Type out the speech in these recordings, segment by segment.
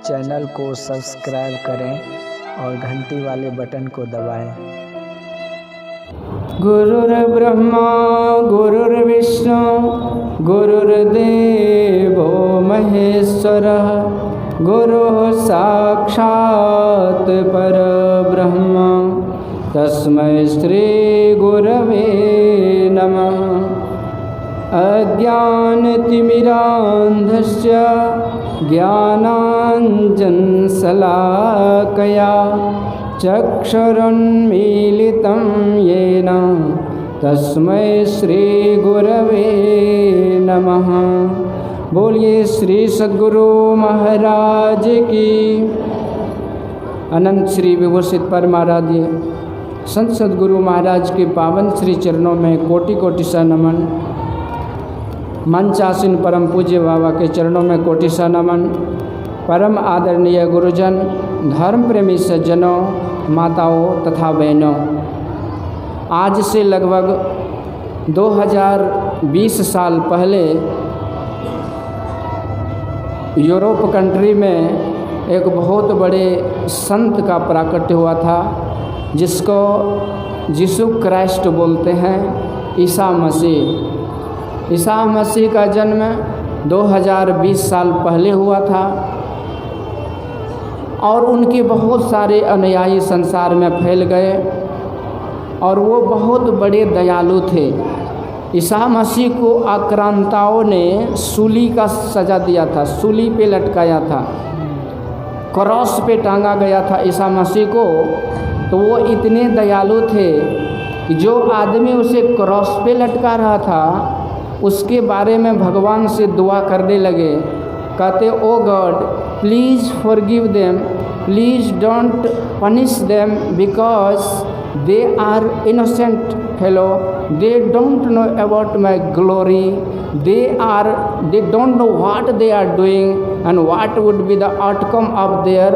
Channel को subscribe करें और घंटी वाले बटन को दबाएं। गुरुर्ब्रह्मा गुरुर्विष्णु गुरुर्देवो महेश्वरः गुरुः साक्षात् परब्रह्म तस्मै श्री गुरवे नमः। अज्ञानतिमिरान्धस्य ज्ञानाञ्जनशलाकया चक्षुरुन्मीलितं येन तस्मै श्रीगुरवे नमः। बोलिए श्री सद्गुरु महाराज की। अनंत श्री विभूषित परमाराध्य संत सद्गुरु महाराज के पावन श्री चरणों में कोटि कोटि सा नमन। मंचासीन परम पूज्य बाबा के चरणों में कोटि सा नमन। परम आदरणीय गुरुजन, धर्म प्रेमी सज्जनों, माताओं तथा बहनों, आज से लगभग 2020 साल पहले यूरोप कंट्री में एक बहुत बड़े संत का प्राकट्य हुआ था, जिसको यीशु क्राइस्ट बोलते हैं, ईसा मसीह। ईसा मसीह का जन्म 2020 साल पहले हुआ था और उनके बहुत सारे अनुयायी संसार में फैल गए और वो बहुत बड़े दयालु थे। ईसा मसीह को आक्रांताओं ने सूली का सजा दिया था, सूली पे लटकाया था, क्रॉस पे टांगा गया था ईसा मसीह को। तो वो इतने दयालु थे कि जो आदमी उसे क्रॉस पे लटका रहा था उसके बारे में भगवान से दुआ करने लगे, कहते oh God please forgive them, please don't punish them because they are innocent fellow, they don't know about my glory, they don't know what they are doing and what would be the outcome of their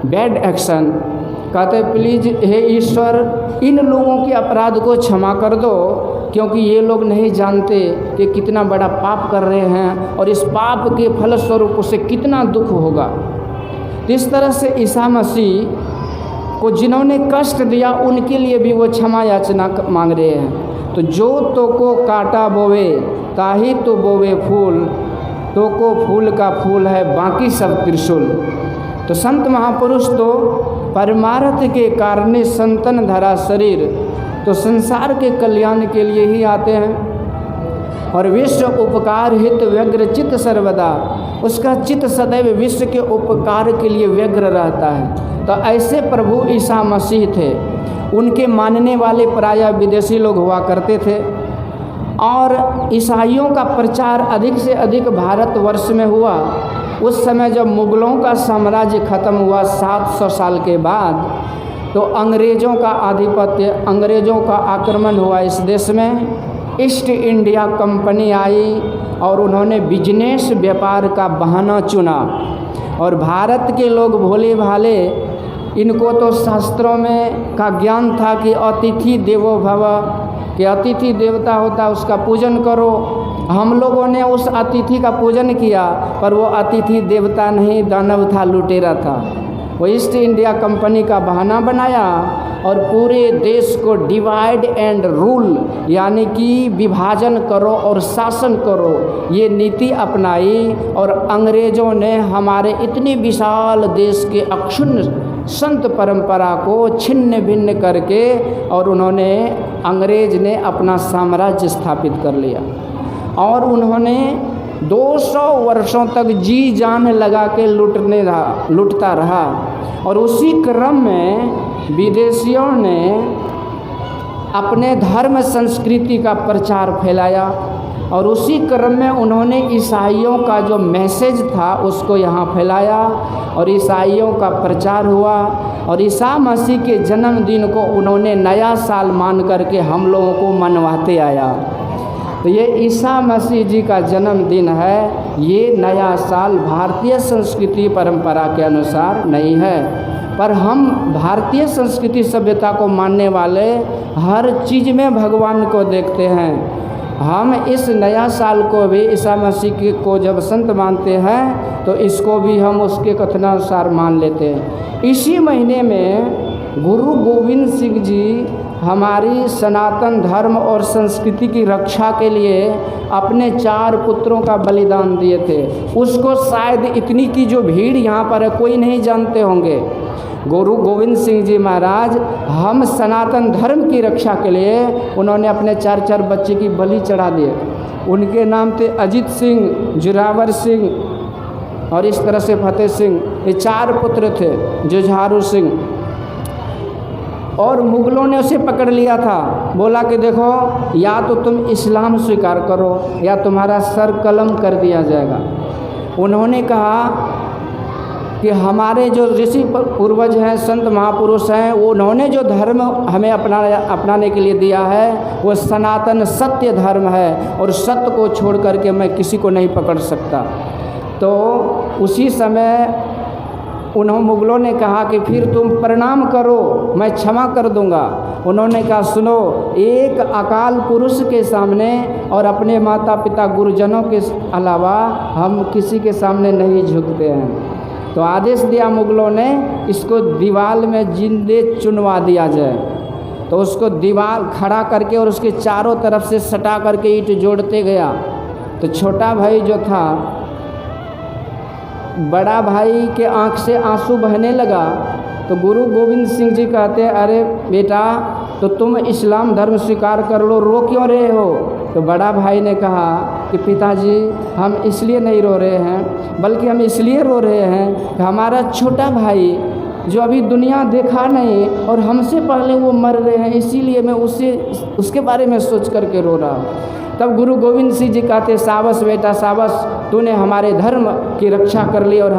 bad action. कहते please हे ईश्वर इन लोगों के अपराध को क्षमा कर दो, क्योंकि ये लोग नहीं जानते कि कितना बड़ा पाप कर रहे हैं और इस पाप के फलस्वरूप उसे कितना दुख होगा। इस तरह से ईसा मसीह को जिन्होंने कष्ट दिया उनके लिए भी वो क्षमा याचना मांग रहे हैं। तो जो तो को काटा बोवे ताही तो बोवे फूल, तो को फूल का फूल है बाकी सब त्रिशूल। तो संत महापुरुष तो परमार्थ के कारणे संतन धरा शरीर, तो संसार के कल्याण के लिए ही आते हैं और विश्व उपकार हित व्यग्र चित्त सर्वदा, उसका चित्त सदैव विश्व के उपकार के लिए व्यग्र रहता है। तो ऐसे प्रभु ईसा मसीह थे। उनके मानने वाले प्रायः विदेशी लोग हुआ करते थे और ईसाइयों का प्रचार अधिक से अधिक भारतवर्ष में हुआ। उस समय जब मुगलों का साम्राज्य खत्म हुआ 700 साल के बाद, तो अंग्रेज़ों का आधिपत्य, अंग्रेज़ों का आक्रमण हुआ इस देश में। ईस्ट इंडिया कंपनी आई और उन्होंने बिजनेस व्यापार का बहाना चुना और भारत के लोग भोले भाले, इनको तो शास्त्रों में का ज्ञान था कि अतिथि देवो भव, कि अतिथि देवता होता उसका पूजन करो। हम लोगों ने उस अतिथि का पूजन किया, पर वो अतिथि देवता नहीं, दानव था, लुटेरा था। वो ईस्ट इंडिया कंपनी का बहाना बनाया और पूरे देश को डिवाइड एंड रूल, यानी कि विभाजन करो और शासन करो, ये नीति अपनाई और अंग्रेज़ों ने हमारे इतने विशाल देश के अक्षुण्ण संत परंपरा को छिन्न भिन्न करके और उन्होंने, अंग्रेज ने अपना साम्राज्य स्थापित कर लिया और उन्होंने 200 वर्षों तक जी जान लगा के लुटता रहा। और उसी क्रम में विदेशियों ने अपने धर्म संस्कृति का प्रचार फैलाया और उसी क्रम में उन्होंने ईसाइयों का जो मैसेज था उसको यहाँ फैलाया और ईसाइयों का प्रचार हुआ और ईसा मसीह के जन्मदिन को उन्होंने नया साल मान करके हम लोगों को मनवाते आया। तो ये ईसा मसीह जी का जन्मदिन है। ये नया साल भारतीय संस्कृति परंपरा के अनुसार नहीं है, पर हम भारतीय संस्कृति सभ्यता को मानने वाले हर चीज़ में भगवान को देखते हैं। हम इस नया साल को भी ईसा मसीह को जब संत मानते हैं तो इसको भी हम उसके कथनानुसार मान लेते हैं। इसी महीने में गुरु गोविंद सिंह जी हमारी सनातन धर्म और संस्कृति की रक्षा के लिए अपने 4 पुत्रों का बलिदान दिए थे। उसको शायद इतनी की जो भीड़ यहाँ पर है कोई नहीं जानते होंगे। गुरु गोविंद सिंह जी महाराज हम सनातन धर्म की रक्षा के लिए उन्होंने अपने 4 बच्चे की बलि चढ़ा दिए। उनके नाम थे अजीत सिंह, जोरावर सिंह और इस तरह से फतेह सिंह। ये 4 पुत्र थे, जुझारू सिंह। और मुग़लों ने उसे पकड़ लिया था, बोला कि देखो या तो तुम इस्लाम स्वीकार करो या तुम्हारा सर कलम कर दिया जाएगा। उन्होंने कहा कि हमारे जो ऋषि पूर्वज हैं, संत महापुरुष हैं, वो उन्होंने जो धर्म हमें अपनाने के लिए दिया है वो सनातन सत्य धर्म है और सत्य को छोड़ करके मैं किसी को नहीं पकड़ सकता। तो उसी समय मुग़लों ने कहा कि फिर तुम प्रणाम करो, मैं क्षमा कर दूंगा। उन्होंने कहा सुनो, एक अकाल पुरुष के सामने और अपने माता पिता गुरुजनों के अलावा हम किसी के सामने नहीं झुकते हैं। तो आदेश दिया मुग़लों ने, इसको दीवार में जिंदे चुनवा दिया जाए। तो उसको दीवार खड़ा करके और उसके चारों तरफ से सटा करके ईंट जोड़ते गया। तो छोटा भाई जो था, बड़ा भाई के आँख से आंसू बहने लगा। तो गुरु गोविंद सिंह जी कहते हैं, अरे बेटा तो तुम इस्लाम धर्म स्वीकार कर लो क्यों रहे हो? तो बड़ा भाई ने कहा कि पिताजी हम इसलिए नहीं रो रहे हैं, बल्कि हम इसलिए रो रहे हैं कि हमारा छोटा भाई जो अभी दुनिया देखा नहीं और हमसे पहले वो मर रहे हैं, इसीलिए मैं उसके बारे में सोच करके रो रहा हूँ। तब गुरु गोविंद सिंह जी कहते, साबस बेटा साबस, तूने हमारे धर्म की रक्षा कर ली और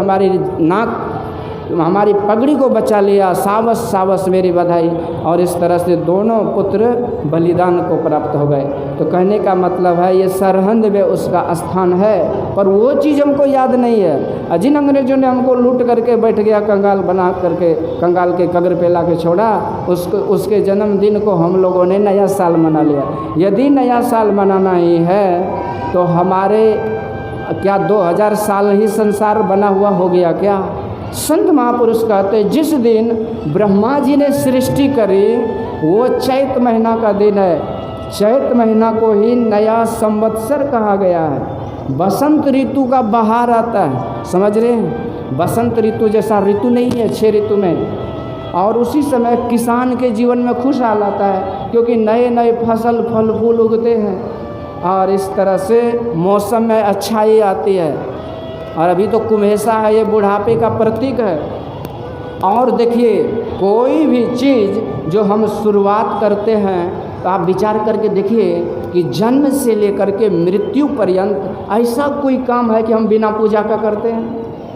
हमारी पगड़ी को बचा लिया, साबस साबस मेरी बधाई। और इस तरह से दोनों पुत्र बलिदान को प्राप्त हो गए। तो कहने का मतलब है ये सरहंद में उसका स्थान है, पर वो चीज़ हमको याद नहीं है। जिन अंग्रेजों ने हमको लूट करके बैठ गया, कंगाल बना करके कंगाल के कब्र पे ला के छोड़ा, उसके जन्मदिन को हम लोगों ने नया साल मना लिया। यदि नया साल मनाना ही है तो हमारे क्या 2000 साल ही संसार बना हुआ हो गया क्या? संत महापुरुष कहते जिस दिन ब्रह्मा जी ने सृष्टि करी वो चैत महीना का दिन है। चैत महीना को ही नया संवत्सर कहा गया है। बसंत ऋतु का बहार आता है, समझ रहे हैं? बसंत ऋतु जैसा ऋतु नहीं है 6 ऋतु में। और उसी समय किसान के जीवन में खुशहाल आता है, क्योंकि नए नए फसल फल फूल उगते हैं और इस तरह से मौसम में अच्छाई आती है। और अभी तो कुम्हेसा है, ये बुढ़ापे का प्रतीक है। और देखिए कोई भी चीज़ जो हम शुरुआत करते हैं तो आप विचार करके देखिए कि जन्म से लेकर के मृत्यु पर्यंत ऐसा कोई काम है कि हम बिना पूजा का करते हैं?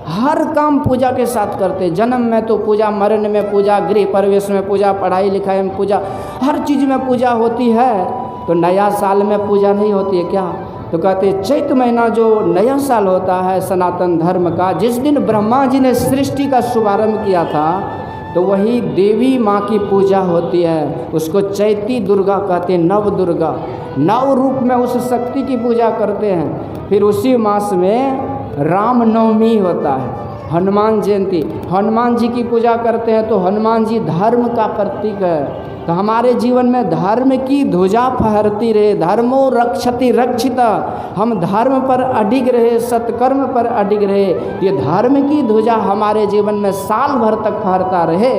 हर काम पूजा के साथ करते हैं। जन्म में तो पूजा, मरण में पूजा, गृह प्रवेश में पूजा, पढ़ाई लिखाई में पूजा, हर चीज़ में पूजा होती है। तो नया साल में पूजा नहीं होती है क्या? तो कहते चैत महीना जो नया साल होता है सनातन धर्म का, जिस दिन ब्रह्मा जी ने सृष्टि का शुभारंभ किया था, तो वही देवी माँ की पूजा होती है। उसको चैती दुर्गा कहते हैं, नव दुर्गा, नव रूप में उस शक्ति की पूजा करते हैं। फिर उसी मास में रामनवमी होता है, हनुमान जयंती, हनुमान जी की पूजा करते हैं। तो हनुमान जी धर्म का प्रतीक है। तो हमारे जीवन में धर्म की ध्वजा फहरती रहे, धर्मो रक्षति रक्षिता, हम धर्म पर अडिग रहे, सत्कर्म पर अडिग रहे। ये धर्म की ध्वजा हमारे जीवन में साल भर तक फहरता रहे,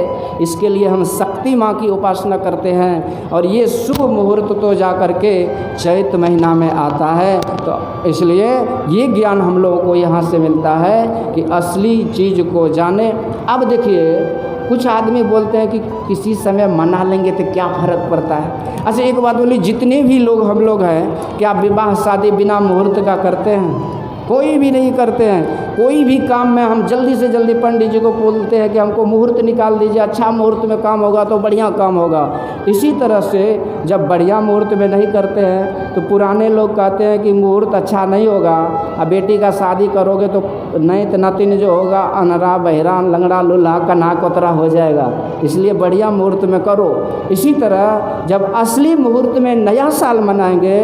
इसके लिए हम शक्ति माँ की उपासना करते हैं। और ये शुभ मुहूर्त तो जा कर के चैत महीना में आता है। तो इसलिए ये ज्ञान हम लोगों को यहाँ से मिलता है कि असली चीज़ को जाने। अब देखिए कुछ आदमी बोलते हैं कि किसी समय मना लेंगे तो क्या फ़र्क पड़ता है। अच्छा एक बात बोली, जितने भी लोग हम लोग हैं, क्या विवाह शादी बिना मुहूर्त का करते हैं? कोई भी नहीं करते हैं। कोई भी काम में हम जल्दी से जल्दी पंडित जी को बोलते हैं कि हमको मुहूर्त निकाल दीजिए, अच्छा मुहूर्त में काम होगा तो बढ़िया काम होगा। इसी तरह से जब बढ़िया मुहूर्त में नहीं करते हैं तो पुराने लोग कहते हैं कि मुहूर्त अच्छा नहीं होगा, अब बेटी का शादी करोगे तो नैत नातिन जो होगा अनरा बहरा लंगड़ा लूल्हा कन्हा कोतरा हो जाएगा, इसलिए बढ़िया मुहूर्त में करो। इसी तरह जब असली मुहूर्त में नया साल मनाएंगे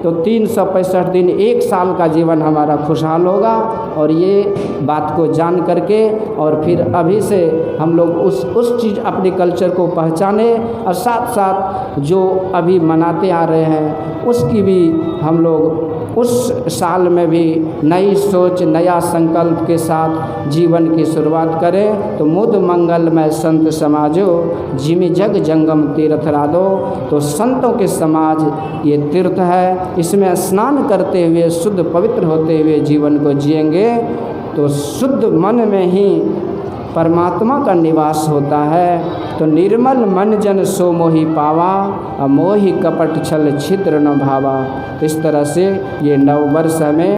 तो 365 दिन 1 साल का जीवन हमारा खुशहाल होगा। और ये बात को जान करके और फिर अभी से हम लोग उस चीज़ अपने कल्चर को पहचाने और साथ साथ जो अभी मनाते आ रहे हैं उसकी भी हम लोग उस साल में भी नई सोच नया संकल्प के साथ जीवन की शुरुआत करें। तो मुद मंगलमय संत समाजो जिमि जग जंगम तीर्थ रादो। तो संतों के समाज ये तीर्थ है, इसमें स्नान करते हुए शुद्ध पवित्र होते हुए जीवन को जिएंगे तो शुद्ध मन में ही परमात्मा का निवास होता है। तो निर्मल मन जन सो मोहि पावा, अमोहि कपट छल छिद्र न भावा। इस तरह से ये नव वर्ष में